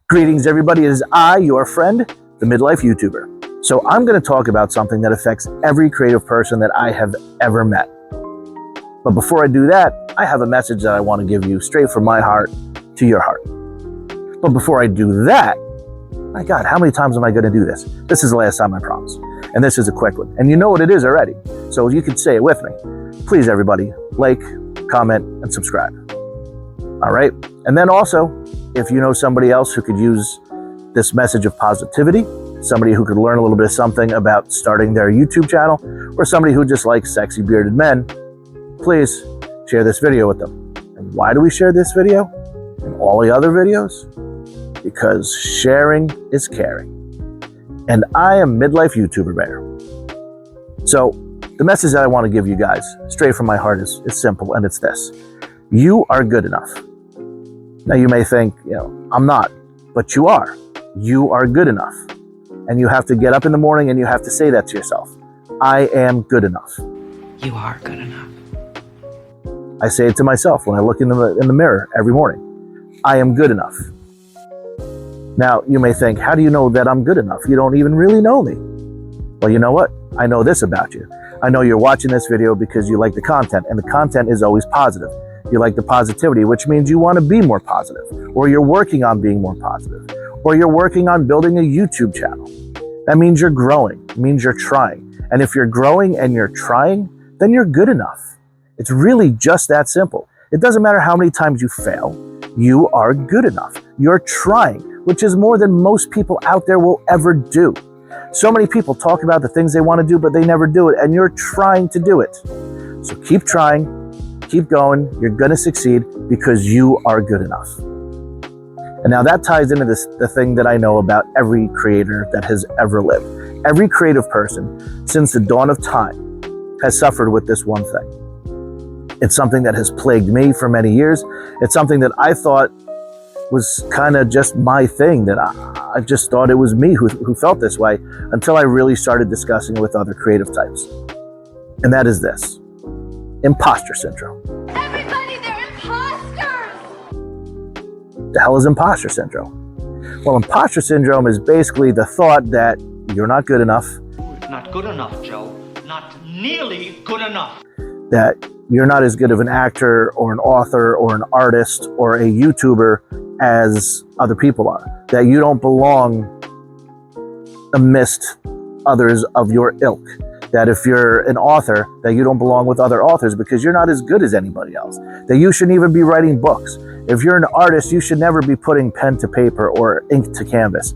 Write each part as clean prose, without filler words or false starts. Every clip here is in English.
Greetings everybody, it is I, your friend, the Midlife YouTuber. So I'm going to talk about something that affects every creative person that I have ever met. But before I do that, I have a message that I want to give you straight from my heart to your heart. But before I do that, my God, how many times am I going to do this? This is the last time, I promise. And this is a quick one. And you know what it is already. So you can say it with me. Please everybody, like, comment, and subscribe. All right? And then also, if you know somebody else who could use this message of positivity, somebody who could learn a little bit of something about starting their YouTube channel, or somebody who just likes sexy bearded men, please share this video with them. And why do we share this video and all the other videos? Because sharing is caring. And I am Midlife YouTuber Bear. So the message that I want to give you guys straight from my heart is simple, and it's this. You are good enough. Now you may think, I'm not, but you are. You are good enough. And you have to get up in the morning and you have to say that to yourself. I am good enough. You are good enough. I say it to myself when I look in the mirror every morning. I am good enough. Now you may think, how do you know that I'm good enough? You don't even really know me. Well, you know what? I know this about you. I know you're watching this video because you like the content, and the content is always positive. You like the positivity, which means you want to be more positive, or you're working on being more positive, or you're working on building a YouTube channel. That means you're growing. It means you're trying. And if you're growing and you're trying, then you're good enough. It's really just that simple. It doesn't matter how many times you fail. You are good enough. You're trying, which is more than most people out there will ever do. So many people talk about the things they want to do, but they never do it, and you're trying to do it. So keep trying. Keep going. You're going to succeed because you are good enough. And now that ties into the thing that I know about every creator that has ever lived. Every creative person since the dawn of time has suffered with this one thing. It's something that has plagued me for many years. It's something that I thought was kind of just my thing, that I just thought it was me who felt this way, until I really started discussing it with other creative types. And that is this. Imposter syndrome. Everybody, they're imposters! The hell is imposter syndrome? Well, imposter syndrome is basically the thought that you're not good enough. Not good enough, Joe. Not nearly good enough. That you're not as good of an actor or an author or an artist or a YouTuber as other people are. That you don't belong amidst others of your ilk. That if you're an author, that you don't belong with other authors because you're not as good as anybody else. That you shouldn't even be writing books. If you're an artist, you should never be putting pen to paper or ink to canvas.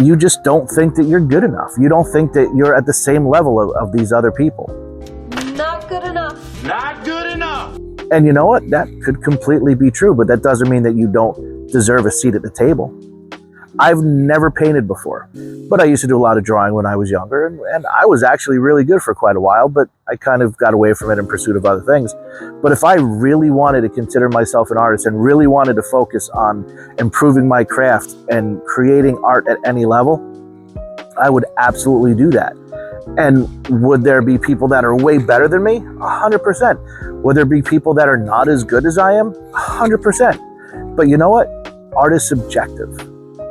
You just don't think that you're good enough. You don't think that you're at the same level of these other people. Not good enough. Not good enough. And you know what? That could completely be true, but that doesn't mean that you don't deserve a seat at the table. I've never painted before, but I used to do a lot of drawing when I was younger, and I was actually really good for quite a while, but I kind of got away from it in pursuit of other things. But if I really wanted to consider myself an artist and really wanted to focus on improving my craft and creating art at any level, I would absolutely do that. And would there be people that are way better than me? 100%. Would there be people that are not as good as I am? 100%. But you know what? Art is subjective.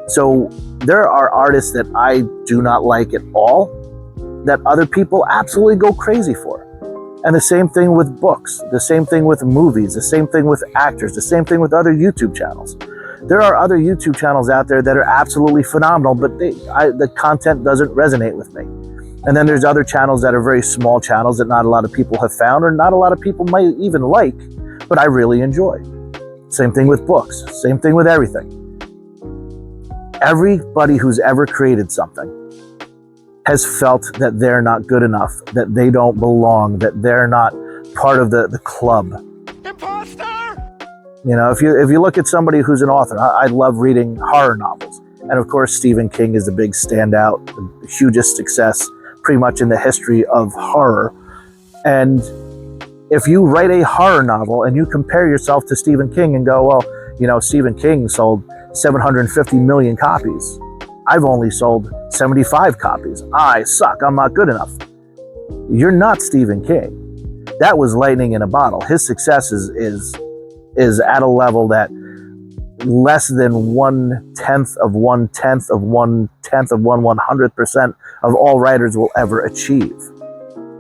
So there are artists that I do not like at all that other people absolutely go crazy for. And the same thing with books, the same thing with movies, the same thing with actors, the same thing with other YouTube channels. There are other YouTube channels out there that are absolutely phenomenal, but the content doesn't resonate with me. And then there's other channels that are very small channels that not a lot of people have found, or not a lot of people might even like, but I really enjoy. Same thing with books, same thing with everything. Everybody who's ever created something has felt that they're not good enough, that they don't belong, that they're not part of the club. Imposter! If you look at somebody who's an author, I love reading horror novels. And of course, Stephen King is the big standout, the hugest success pretty much in the history of horror. And if you write a horror novel and you compare yourself to Stephen King and go, well, Stephen King sold 750 million copies. I've only sold 75 copies. I suck. I'm not good enough. You're not Stephen King. That was lightning in a bottle. His success is at a level that less than 1/10 of 1/10 of 1/10 of 1/100% of all writers will ever achieve.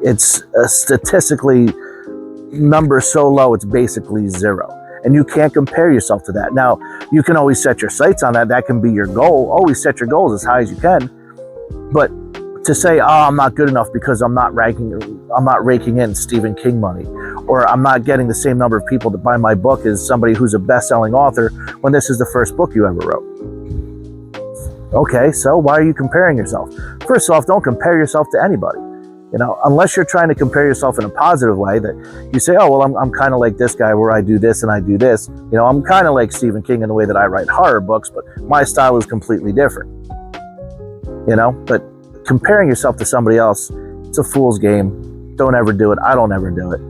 It's a statistically number so low, it's basically zero. And you can't compare yourself to that. Now, you can always set your sights on that. That can be your goal. Always set your goals as high as you can. But to say, oh, I'm not good enough because I'm not raking in Stephen King money, or I'm not getting the same number of people to buy my book as somebody who's a best-selling author when this is the first book you ever wrote. Okay, so why are you comparing yourself? First off, don't compare yourself to anybody. You know, unless you're trying to compare yourself in a positive way, that you say, oh, well, I'm kind of like this guy where I do this and I do this. You know, I'm kind of like Stephen King in the way that I write horror books, but my style is completely different. You know, but comparing yourself to somebody else, it's a fool's game. Don't ever do it. I don't ever do it.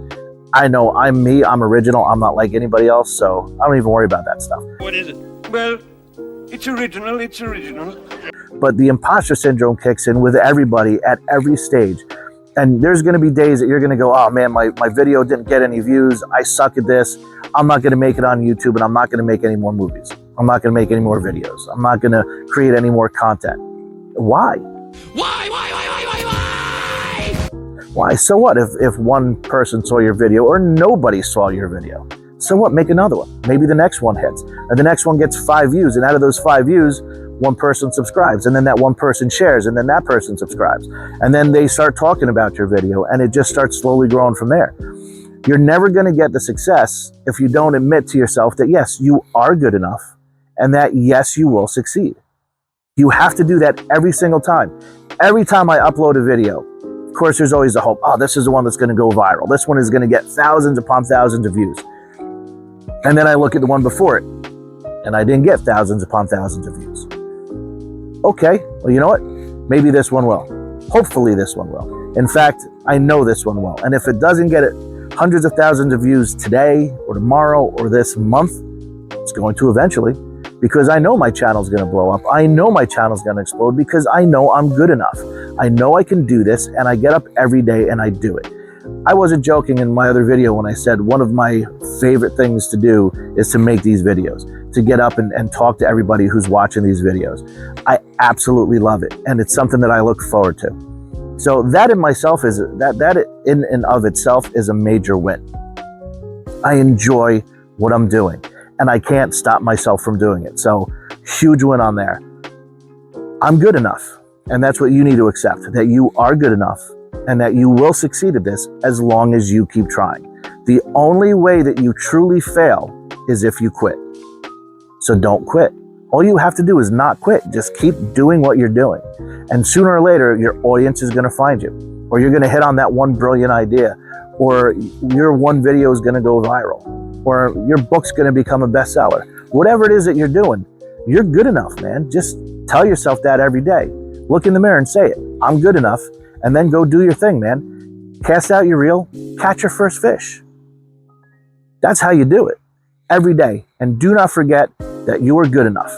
I know I'm me. I'm original. I'm not like anybody else, so I don't even worry about that stuff. What is it? Well, it's original. It's original. But the imposter syndrome kicks in with everybody at every stage. And there's going to be days that you're going to go, oh man, my video didn't get any views. I suck at this. I'm not going to make it on YouTube, and I'm not going to make any more movies. I'm not going to make any more videos. I'm not going to create any more content. Why? Why? So what if one person saw your video or nobody saw your video? So what? Make another one. Maybe the next one hits, or the next one gets 5 views, and out of those 5 views, one person subscribes, and then that one person shares, and then that person subscribes, and then they start talking about your video, and it just starts slowly growing from there. You're never going to get the success if you don't admit to yourself that yes, you are good enough, and that yes, you will succeed. You have to do that every single time. Every time I upload a video, of course, there's always the hope, oh, this is the one that's going to go viral. This one is going to get thousands upon thousands of views. And then I look at the one before it, and I didn't get thousands upon thousands of views. Okay, well, you know what? Maybe this one will. Hopefully this one will. In fact, I know this one will. And if it doesn't get it hundreds of thousands of views today or tomorrow or this month, it's going to eventually, because I know my channel's going to blow up. I know my channel's going to explode because I know I'm good enough. I know I can do this, and I get up every day and I do it. I wasn't joking in my other video when I said one of my favorite things to do is to make these videos, to get up and talk to everybody who's watching these videos. I absolutely love it, and it's something that I look forward to. So that in myself is that in and of itself is a major win. I enjoy what I'm doing, and I can't stop myself from doing it. So huge win on there. I'm good enough, and that's what you need to accept, that you are good enough and that you will succeed at this as long as you keep trying. The only way that you truly fail is if you quit. So don't quit. All you have to do is not quit. Just keep doing what you're doing. And sooner or later, your audience is going to find you, or you're going to hit on that one brilliant idea, or your one video is going to go viral, or your book's going to become a bestseller. Whatever it is that you're doing, you're good enough, man. Just tell yourself that every day. Look in the mirror and say it. I'm good enough. And then go do your thing, man. Cast out your reel, catch your first fish. That's how you do it every day. And do not forget that you are good enough.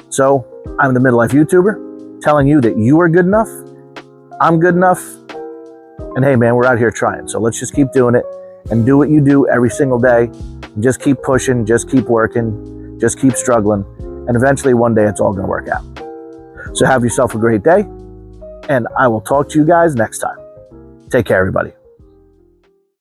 So I'm the Midlife YouTuber telling you that you are good enough. I'm good enough. And hey, man, we're out here trying. So let's just keep doing it and do what you do every single day. And just keep pushing, just keep working, just keep struggling. And eventually one day it's all going to work out. So have yourself a great day. And I will talk to you guys next time. Take care, everybody.